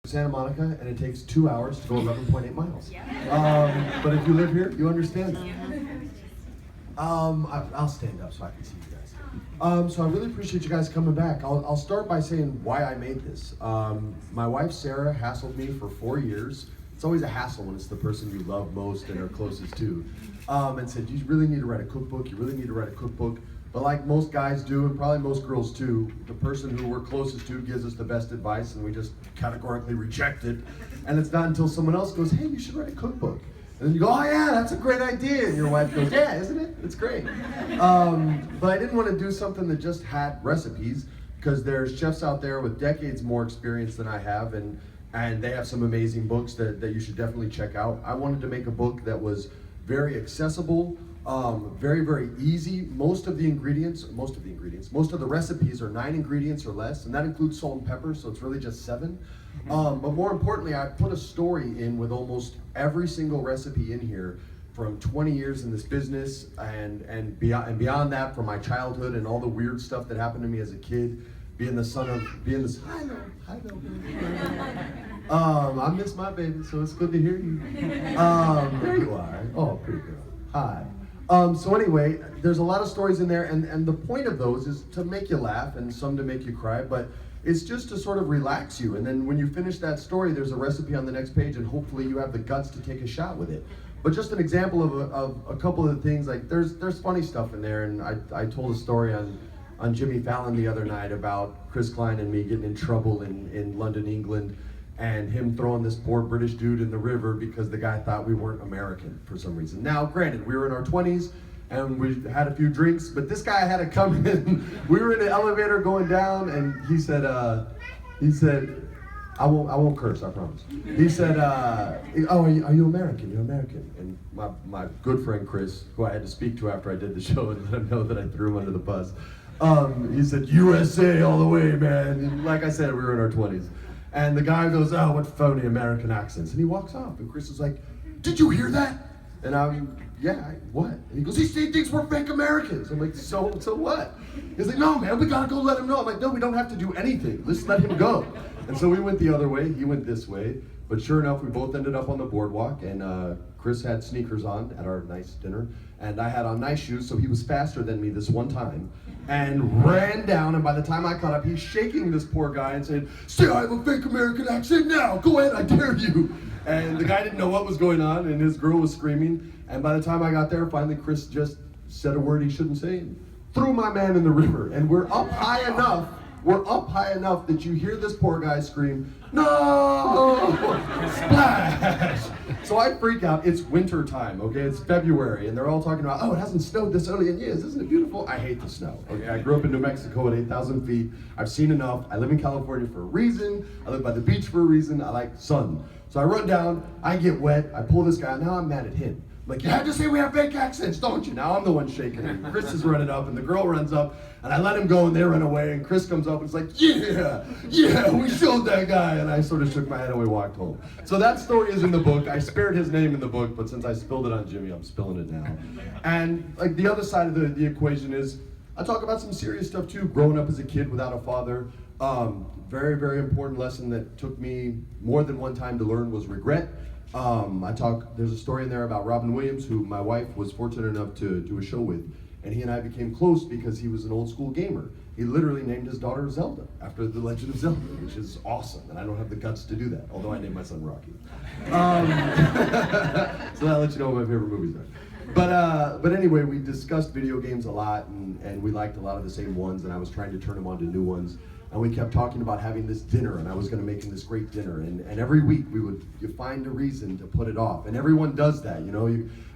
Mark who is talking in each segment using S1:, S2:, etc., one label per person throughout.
S1: Santa Monica, and it takes 2 hours to go 11.8 miles. But if you live here, you understand. I'll stand up so I can see you guys. So I really appreciate you guys coming back. I'll start by saying why I made this. My wife Sarah hassled me for 4 years. It's always a hassle when it's the person you love most and are closest to. And said, you really need to write a cookbook, you really need to write a cookbook. But like most guys do, and probably most girls too, the person who we're closest to gives us the best advice and we just categorically reject it. And it's not until someone else goes, hey, you should write a cookbook. And then you go, oh yeah, that's a great idea. And your wife goes, yeah, isn't it? It's great. But I didn't want to do something that just had recipes, because there's chefs out there with decades more experience than I have, and they have some amazing books that you should definitely check out. I wanted to make a book that was very accessible, very, very easy. Most of the recipes are 9 ingredients or less, and that includes salt and pepper, so it's really just 7. But more importantly, I put a story in with almost every single recipe in here from 20 years in this business and beyond that, from my childhood and all the weird stuff that happened to me as a kid, being the son of, hi Bill. I miss my baby, so it's good to hear you. There you are. Oh, pretty girl. Hi. So anyway, there's a lot of stories in there, and the point of those is to make you laugh and some to make you cry, but it's just to sort of relax you. And then when you finish that story, there's a recipe on the next page, and hopefully you have the guts to take a shot with it. But just an example of a couple of the things, like there's funny stuff in there, and I told a story on Jimmy Fallon the other night about Chris Klein and me getting in trouble in London, England, and him throwing this poor British dude in the river because the guy thought we weren't American for some reason. Now, granted, we were in our 20s and we had a few drinks, but this guy had to come in. We were in an elevator going down, and he said, I won't curse, I promise. He said, oh, are you American? You're American. And my good friend Chris, who I had to speak to after I did the show and let him know that I threw him under the bus, he said, USA all the way, man. And like I said, we were in our 20s. And the guy goes, oh, what phony American accents. And he walks off, and Chris is like, did you hear that? And I'm, yeah, what? And he goes, he thinks we're fake Americans. I'm like, so what? He's like, no, man, we gotta go let him know. I'm like, no, we don't have to do anything. Let's let him go. And so we went the other way, he went this way. But sure enough, we both ended up on the boardwalk, and Chris had sneakers on at our nice dinner, and I had on nice shoes, so he was faster than me this one time, and ran down, and by the time I caught up, he's shaking this poor guy and said, say I have a fake American accent now, go ahead, I dare you. And the guy didn't know what was going on, and his girl was screaming, and by the time I got there, finally Chris just said a word he shouldn't say, and threw my man in the river, and we're up high enough that you hear this poor guy scream, no! Splash! So I freak out. It's winter time, okay? It's February, and they're all talking about, oh, it hasn't snowed this early in years. Isn't it beautiful? I hate the snow, okay? I grew up in New Mexico at 8,000 feet. I've seen enough. I live in California for a reason. I live by the beach for a reason. I like sun. So I run down, I get wet, I pull this guy, now I'm mad at him. Like, you had to say we have fake accents, don't you? Now I'm the one shaking him. Chris is running up, and the girl runs up, and I let him go, and they run away, and Chris comes up and is like, yeah, we showed that guy, and I sort of shook my head and we walked home. So that story is in the book. I spared his name in the book, but since I spilled it on Jimmy, I'm spilling it now. And like the other side of the equation is, I talk about some serious stuff too, growing up as a kid without a father. Very, very important lesson that took me more than one time to learn was regret. There's a story in there about Robin Williams, who my wife was fortunate enough to do a show with, and he and I became close because he was an old school gamer. He literally named his daughter Zelda after The Legend of Zelda, which is awesome, and I don't have the guts to do that, although I named my son Rocky. So that lets you know what my favorite movies are. But anyway, we discussed video games a lot, and we liked a lot of the same ones, and I was trying to turn him on to new ones. And we kept talking about having this dinner, and I was going to make him this great dinner. And every week you find a reason to put it off. And everyone does that, you know.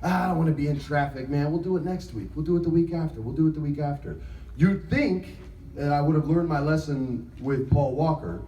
S1: I don't want to be in traffic, man. We'll do it next week. We'll do it the week after. We'll do it the week after. You'd think that I would have learned my lesson with Paul Walker,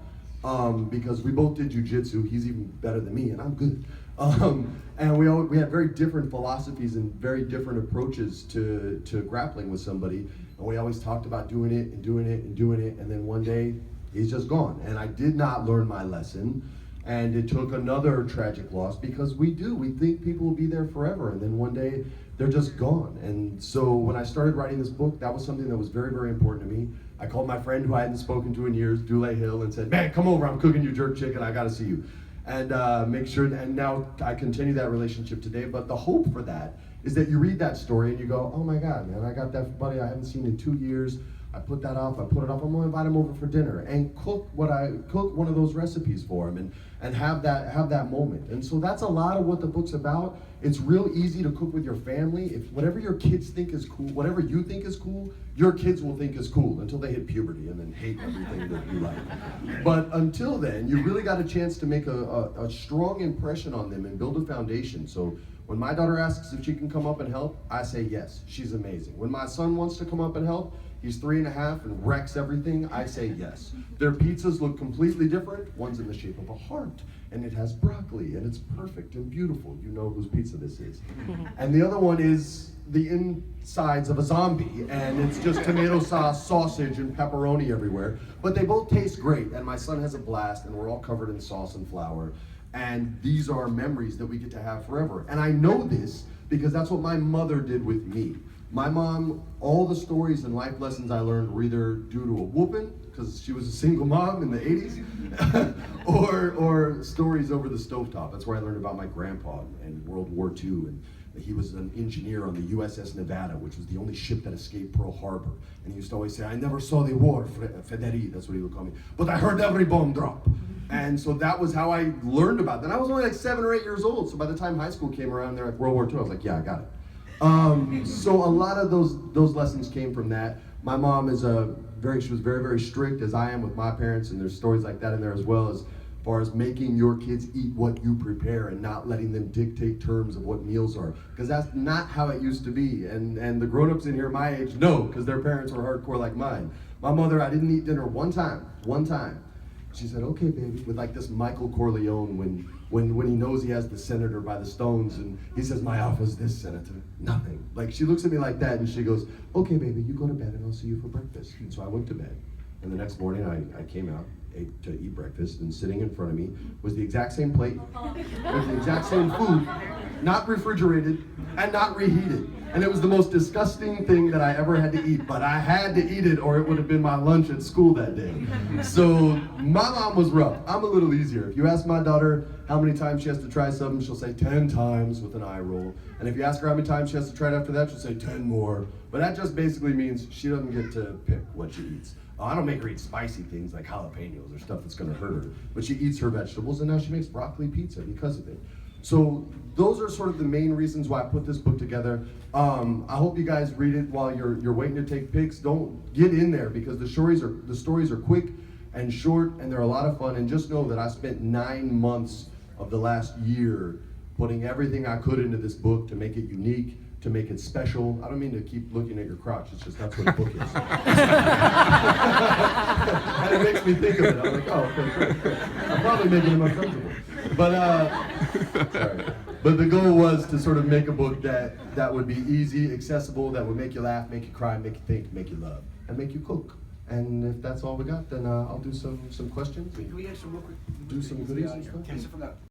S1: because we both did jujitsu. He's even better than me, and I'm good. And we had very different philosophies and very different approaches to grappling with somebody. And we always talked about doing it, and then one day he's just gone. And I did not learn my lesson. And it took another tragic loss, because we think people will be there forever, and then one day they're just gone. And so when I started writing this book, that was something that was very, very important to me. I called my friend who I hadn't spoken to in years, Dule Hill, and said, man, come over, I'm cooking you jerk chicken, I gotta see you. And make sure, and now I continue that relationship today. But the hope for that is that you read that story and you go, oh my God, man, I got that buddy I haven't seen in 2 years. I put that off, I'm gonna invite him over for dinner and cook one of those recipes for him and have that moment. And so that's a lot of what the book's about. It's real easy to cook with your family. If whatever your kids think is cool, whatever you think is cool, your kids will think is cool until they hit puberty and then hate everything that you like. But until then, you really got a chance to make a strong impression on them and build a foundation. So when my daughter asks if she can come up and help, I say yes, she's amazing. When my son wants to come up and help, he's 3.5 and wrecks everything, I say yes. Their pizzas look completely different. One's in the shape of a heart, and it has broccoli, and it's perfect and beautiful. You know whose pizza this is. And the other one is the insides of a zombie, and it's just tomato sauce, sausage, and pepperoni everywhere. But they both taste great, and my son has a blast, and we're all covered in sauce and flour. And these are memories that we get to have forever. And I know this because that's what my mother did with me. My mom, all the stories and life lessons I learned were either due to a whooping, because she was a single mom in the 80s, or stories over the stovetop. That's where I learned about my grandpa and World War II, and he was an engineer on the USS Nevada, which was the only ship that escaped Pearl Harbor. And he used to always say, I never saw the war, Federi, that's what he would call me, but I heard every bomb drop. And so that was how I learned about that. And I was only like 7 or 8 years old, so by the time high school came around there at World War II, I was like, yeah, I got it. So a lot of those lessons came from that. My mom is she was very, very strict, as I am with my parents, and there's stories like that in there as well, as far as making your kids eat what you prepare and not letting them dictate terms of what meals are, because that's not how it used to be. And the grown-ups in here my age know, because their parents were hardcore like mine. My mother, I didn't eat dinner one time. She said, okay, baby, with like this Michael Corleone when he knows he has the senator by the stones and he says, my office, this senator, nothing. Like, she looks at me like that and she goes, okay, baby, you go to bed and I'll see you for breakfast. And so I went to bed. And the next morning I came out to eat breakfast, and sitting in front of me was the exact same plate with the exact same food, not refrigerated and not reheated. And it was the most disgusting thing that I ever had to eat, but I had to eat it or it would have been my lunch at school that day. So my mom was rough. I'm a little easier. If you ask my daughter how many times she has to try something, she'll say 10 times with an eye roll. And if you ask her how many times she has to try it after that, she'll say 10 more. But that just basically means she doesn't get to pick what she eats. I don't make her eat spicy things like jalapenos or stuff that's gonna hurt her, but she eats her vegetables, and now she makes broccoli pizza because of it. So those are sort of the main reasons why I put this book together. I hope you guys read it while you're waiting to take pics. Don't get in there, because the stories are quick and short, and they're a lot of fun. And just know that I spent 9 months of the last year putting everything I could into this book to make it unique, to make it special. I don't mean to keep looking at your crotch, it's just that's what a book is. And it makes me think of it. I'm like, oh, okay, great. I'm probably making him uncomfortable. But sorry. But the goal was to sort of make a book that would be easy, accessible, that would make you laugh, make you cry, make you think, make you love, and make you cook. And if that's all we got, then I'll do some questions.
S2: Can we get some real quick?
S1: Do some goodies and stuff?
S2: Can you sit from that?